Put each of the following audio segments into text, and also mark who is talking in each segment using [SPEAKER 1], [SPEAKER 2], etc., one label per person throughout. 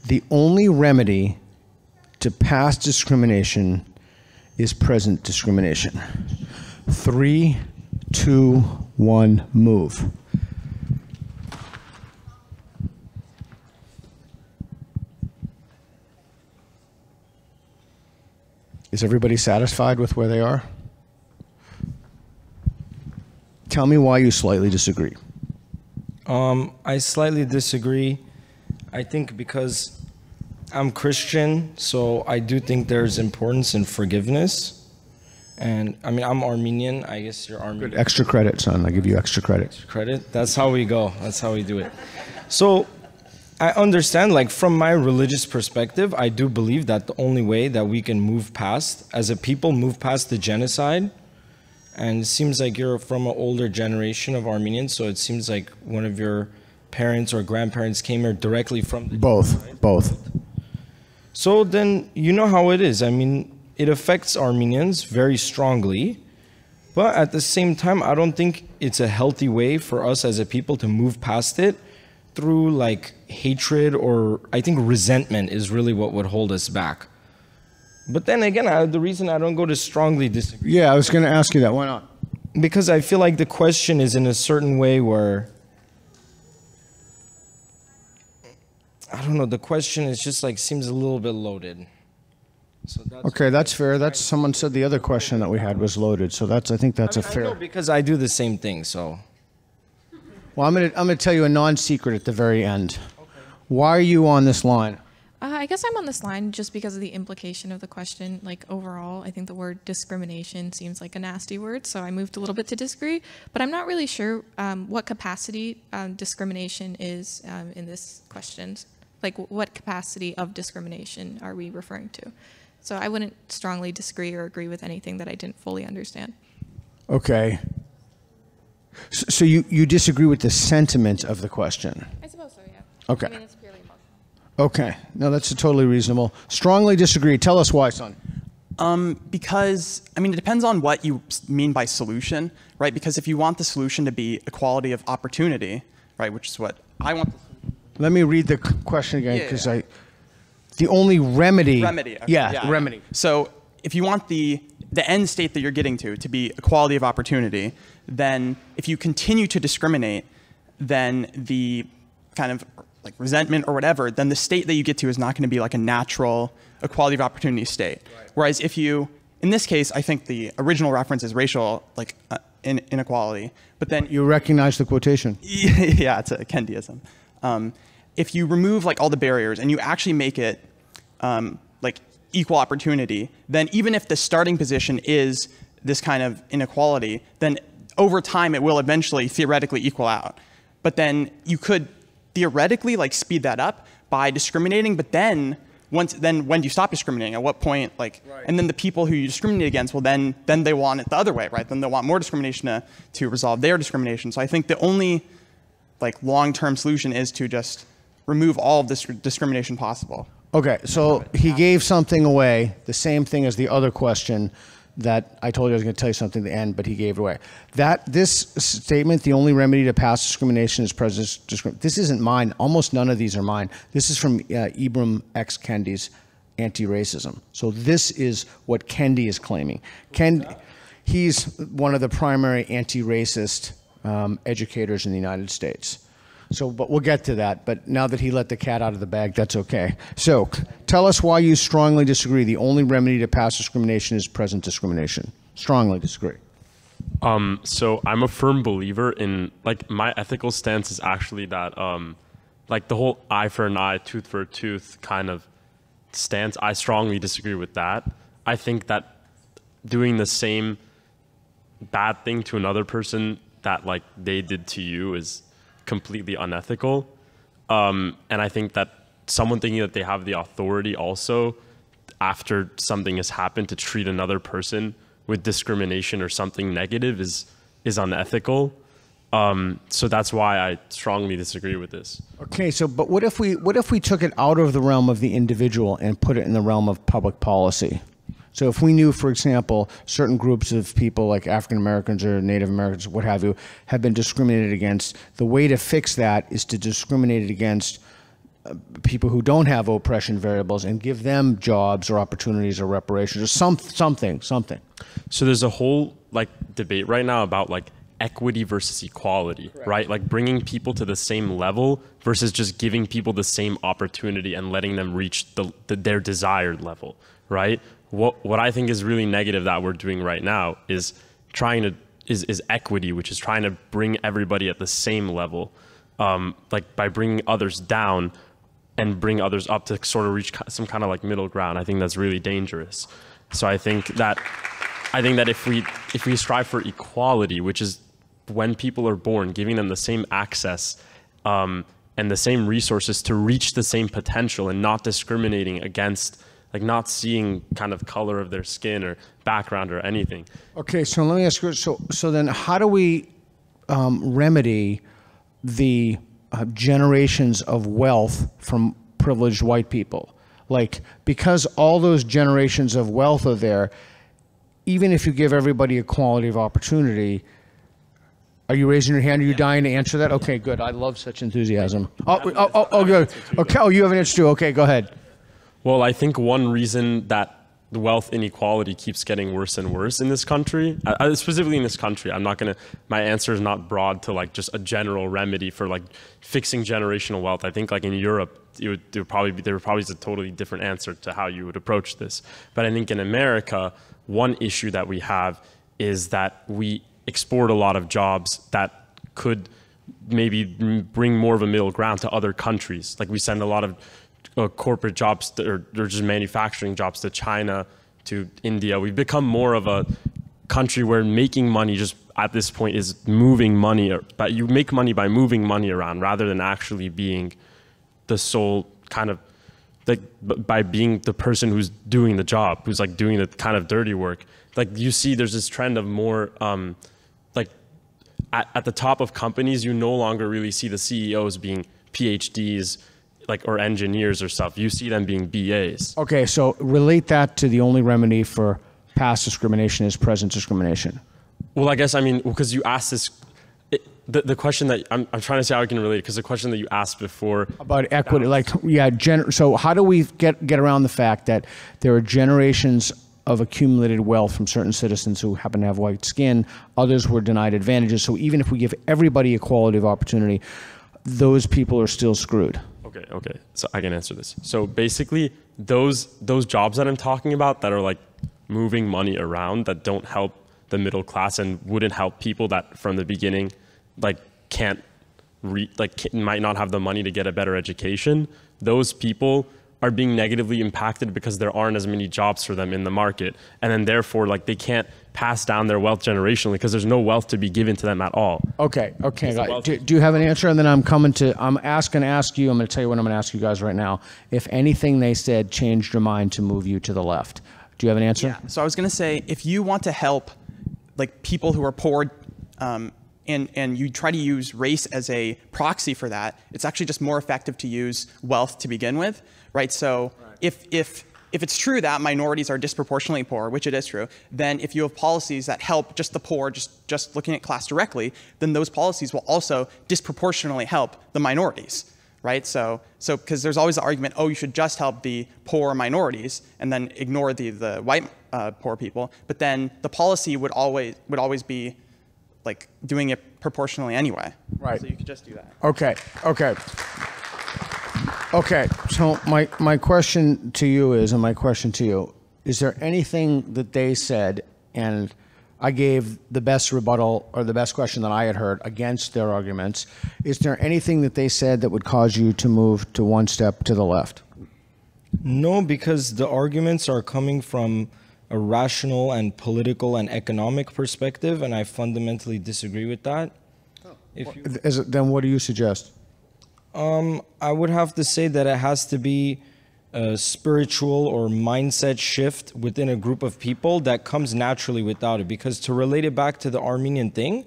[SPEAKER 1] the only remedy to past discrimination is present discrimination. 3, 2, 1, move. Is everybody satisfied with where they are? Tell me why you slightly disagree.
[SPEAKER 2] I slightly disagree. I think because I'm Christian, so I do think there's importance in forgiveness. And I mean, I'm Armenian. I guess you're Armenian.
[SPEAKER 1] Good. Extra credit, son. I give you extra credit.
[SPEAKER 2] Extra credit? That's how we go. That's how we do it. So I understand, like, from my religious perspective, I do believe that the only way that we can move past, as a people, move past the genocide. And it seems like you're from an older generation of Armenians, so it seems like one of your parents or grandparents came here directly from the
[SPEAKER 1] Both,
[SPEAKER 2] right?
[SPEAKER 1] both.
[SPEAKER 2] So then you know how it is. I mean, it affects Armenians very strongly, but at the same time, I don't think it's a healthy way for us as a people to move past it through like hatred, or I think resentment is really what would hold us back. But then again, the reason I don't go to strongly disagree.
[SPEAKER 1] Yeah, I was going to ask you that. Why not?
[SPEAKER 2] Because I feel like the question is in a certain way where, I don't know, the question is just like seems a little bit loaded. So
[SPEAKER 1] Okay, that's fair. That's someone said the other question that we had was loaded. So I think that's a fair.
[SPEAKER 2] I know because I do the same thing, so.
[SPEAKER 1] Well, I'm gonna tell you a non-secret at the very end. Okay. Why are you on this line?
[SPEAKER 3] I guess I'm on this line just because of the implication of the question. Like overall, I think the word discrimination seems like a nasty word, so I moved a little bit to disagree. But I'm not really sure what capacity discrimination is in this question. Like what capacity of discrimination are we referring to? So I wouldn't strongly disagree or agree with anything that I didn't fully understand.
[SPEAKER 1] Okay. So you disagree with the sentiment of the question?
[SPEAKER 3] I suppose so, yeah.
[SPEAKER 1] Okay.
[SPEAKER 3] I mean, it's purely emotional.
[SPEAKER 1] Okay. No, that's totally reasonable. Strongly disagree. Tell us why, son.
[SPEAKER 4] Because, I mean, it depends on what you mean by solution, right? Because if you want the solution to be equality of opportunity, right, which is what I want.
[SPEAKER 1] Let me read the question again, because the only remedy.
[SPEAKER 4] Remedy. Okay.
[SPEAKER 1] Yeah, remedy.
[SPEAKER 4] So if you want the end state that you're getting to be equality of opportunity, then if you continue to discriminate, then the kind of like resentment or whatever, then the state that you get to is not going to be like a natural equality of opportunity state. Right. Whereas if you, in this case, I think the original reference is racial like inequality, but then
[SPEAKER 1] you recognize the quotation.
[SPEAKER 4] Yeah, it's a Kendiism. If you remove like all the barriers and you actually make it like equal opportunity, then even if the starting position is this kind of inequality, then over time it will eventually theoretically equal out. But then you could theoretically like speed that up by discriminating, but then when do you stop discriminating? At what point, like, right. And then the people who you discriminate against, well, then they want it the other way, right? Then they want more discrimination to resolve their discrimination. So I think the only like long-term solution is to just remove all of this discrimination possible.
[SPEAKER 1] Okay, so he gave something away, the same thing as the other question that I told you I was going to tell you something at the end, but he gave it away. This statement, the only remedy to past discrimination is present discrimination. This isn't mine. Almost none of these are mine. This is from Ibram X. Kendi's anti-racism. So this is what Kendi is claiming. He's one of the primary anti-racist educators in the United States. So, but we'll get to that. But now that he let the cat out of the bag, that's okay. So, tell us why you strongly disagree. The only remedy to past discrimination is present discrimination. Strongly disagree.
[SPEAKER 5] So I'm a firm believer in, like, my ethical stance is actually that, like, the whole eye for an eye, tooth for a tooth kind of stance. I strongly disagree with that. I think that doing the same bad thing to another person that, like, they did to you is completely unethical. And I think that someone thinking that they have the authority also after something has happened to treat another person with discrimination or something negative is unethical. So that's why I strongly disagree with this.
[SPEAKER 1] Okay, so but what if we took it out of the realm of the individual and put it in the realm of public policy? So if we knew, for example, certain groups of people like African Americans or Native Americans, what have you, have been discriminated against, the way to fix that is to discriminate against people who don't have oppression variables and give them jobs or opportunities or reparations or something.
[SPEAKER 5] So there's a whole like debate right now about like equity versus equality, right? Like bringing people to the same level versus just giving people the same opportunity and letting them reach their desired level, right? What I think is really negative that we're doing right now is is equity, which is trying to bring everybody at the same level, like by bringing others down and bring others up to sort of reach some kind of like middle ground. I think that's really dangerous. So I think that if we strive for equality, which is when people are born, giving them the same access and the same resources to reach the same potential and not discriminating against, like not seeing kind of color of their skin or background or anything.
[SPEAKER 1] Okay, so let me ask you, so then how do we remedy the generations of wealth from privileged white people? Like, because all those generations of wealth are there, even if you give everybody equality of opportunity, are you raising your hand? Are you dying to answer that? Okay, good. I love such enthusiasm. Oh, good. Okay. Oh, you have an answer too. Okay, go ahead.
[SPEAKER 5] Well, I think one reason that the wealth inequality keeps getting worse and worse in this country, specifically in this country, my answer is not broad to like just a general remedy for like fixing generational wealth. I think like in Europe, there would probably be a totally different answer to how you would approach this. But I think in America, one issue that we have is that we export a lot of jobs that could maybe bring more of a middle ground to other countries. Like we send a lot of corporate jobs or just manufacturing jobs to China, to India. We've become more of a country where making money just at this point is moving money, but you make money by moving money around rather than actually being the sole kind of, like by being the person who's doing the job, who's like doing the kind of dirty work. Like you see there's this trend of more, like at the top of companies, you no longer really see the CEOs being PhDs, like, or engineers or stuff. You see them being BAs. Okay,
[SPEAKER 1] so relate that to the only remedy for past discrimination is present discrimination.
[SPEAKER 5] Well, I guess, I mean, because you asked this, the question that, I'm trying to see how I can relate it, because the question that you asked before.
[SPEAKER 1] About equity, like, yeah, so how do we get around the fact that there are generations of accumulated wealth from certain citizens who happen to have white skin, others were denied advantages, so even if we give everybody equality of opportunity, those people are still screwed?
[SPEAKER 5] Okay, so I can answer this. So basically, those jobs that I'm talking about that are like moving money around that don't help the middle class and wouldn't help people that from the beginning like might not have the money to get a better education, those people are being negatively impacted because there aren't as many jobs for them in the market, and then therefore like they can't pass down their wealth generationally because there's no wealth to be given to them at all.
[SPEAKER 1] Okay. Do you have an answer? And then I'm going to ask you, I'm going to tell you what I'm going to ask you guys right now. If anything they said changed your mind to move you to the left. Do you have an answer?
[SPEAKER 4] Yeah, so I was going to say, if you want to help like people who are poor, and you try to use race as a proxy for that, it's actually just more effective to use wealth to begin with, right? So if it's true that minorities are disproportionately poor, which it is true, then if you have policies that help just the poor, just looking at class directly, then those policies will also disproportionately help the minorities, right? So because there's always the argument, oh, you should just help the poor minorities and then ignore the white poor people, but then the policy would always be like doing it proportionally anyway.
[SPEAKER 1] Right.
[SPEAKER 4] So you could just do that.
[SPEAKER 1] Okay, so my question to you is there anything that they said, and I gave the best rebuttal or the best question that I had heard against their arguments, is there anything that they said that would cause you to move to one step to the left?
[SPEAKER 2] No, because the arguments are coming from a rational and political and economic perspective, and I fundamentally disagree with that.
[SPEAKER 1] Then what do you suggest?
[SPEAKER 2] I would have to say that it has to be a spiritual or mindset shift within a group of people that comes naturally without it. Because to relate it back to the Armenian thing,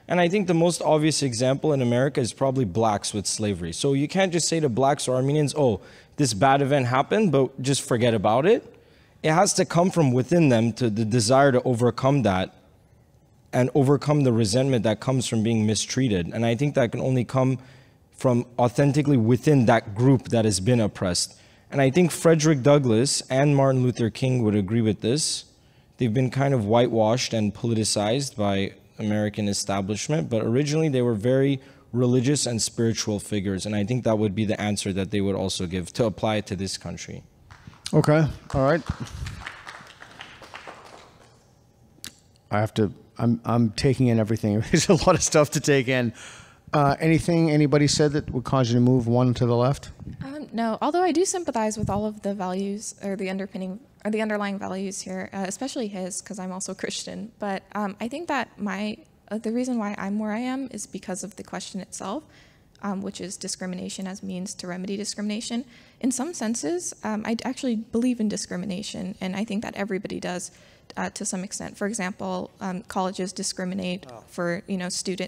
[SPEAKER 2] and I think the most obvious example in America is probably blacks with slavery. So you can't just say to blacks or Armenians, oh, this bad event happened, but just forget about it. It has to come from within them, to the desire to overcome that and overcome the resentment that comes from being mistreated. And I think that can only come from authentically within that group that has been oppressed. And I think Frederick Douglass and Martin Luther King would agree with this. They've been kind of whitewashed and politicized by American establishment, but originally they were very religious and spiritual figures, and I think that would be the answer that they would also give to apply it to this country.
[SPEAKER 1] Okay, all right. I'm taking in everything. There's a lot of stuff to take in. Anything anybody said that would cause you to move one to the left?
[SPEAKER 3] No, although I do sympathize with all of the values or the underpinning or the underlying values here, especially his, because I'm also Christian. But I think that the reason why I'm where I am is because of the question itself, which is discrimination as means to remedy discrimination. In some senses, I actually believe in discrimination, and I think that everybody does to some extent. For example, colleges discriminate for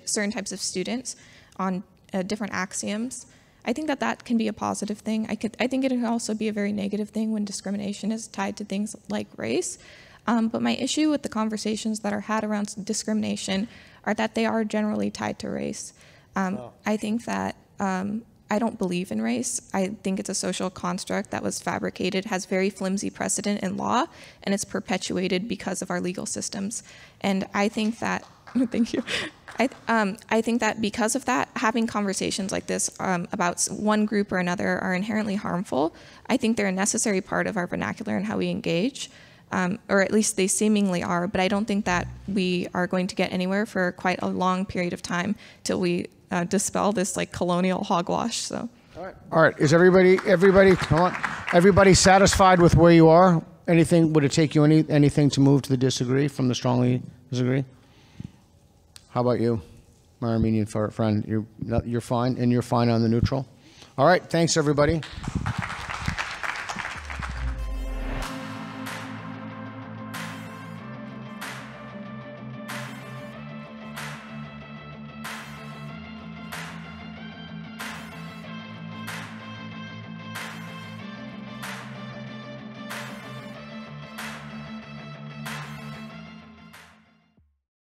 [SPEAKER 3] certain types of students on different axioms. I think that can be a positive thing. I think it can also be a very negative thing when discrimination is tied to things like race. But my issue with the conversations that are had around discrimination are that they are generally tied to race. I think that I don't believe in race. I think it's a social construct that was fabricated, has very flimsy precedent in law, and it's perpetuated because of our legal systems. And I think that, thank you. I think that because of that, having conversations like this about one group or another are inherently harmful. I think they're a necessary part of our vernacular and how we engage, or at least they seemingly are, but I don't think that we are going to get anywhere for quite a long period of time till we dispel this like colonial hogwash. So.
[SPEAKER 1] All right. Is everybody come on? Everybody satisfied with where you are? Anything, would it take you anything to move to the disagree from the strongly disagree? How about you, my Armenian friend? You're fine, and you're fine on the neutral? All right, thanks everybody.